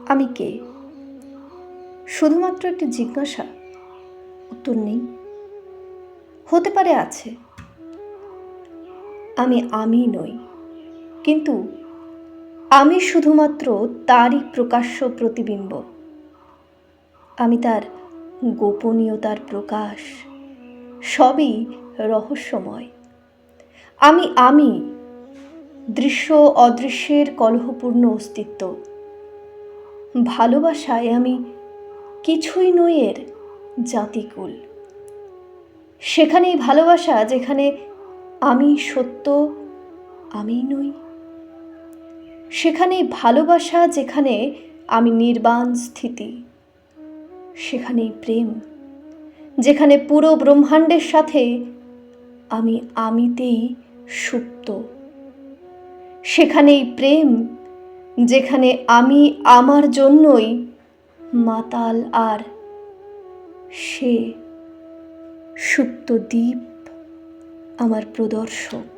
আমি কে? শুধুমাত্র একটি জিজ্ঞাসা, উত্তর নেই। হতে পারে আছে। আমি নই, কিন্তু আমি শুধুমাত্র তারই প্রকাশ্য প্রতিবিম্ব। আমি তার গোপনীয়তার প্রকাশ, সবই রহস্যময়। আমি দৃশ্য অদৃশ্যের কলহপূর্ণ অস্তিত্ব। ভালোবাসায় আমি কিছুই নই এর জাতিকুল। সেখানেই ভালোবাসা যেখানে আমি সত্য, আমি নই। সেখানেই ভালোবাসা যেখানে আমি নির্বাণ স্থিতি। সেখানেই প্রেম যেখানে পুরো ব্রহ্মাণ্ডের সাথে আমিতেই সুপ্ত। সেখানেই প্রেম যেখানে আমি আমার জন্যই মাতাল, আর সে সুপ্ত দ্বীপ আমার প্রদর্শক।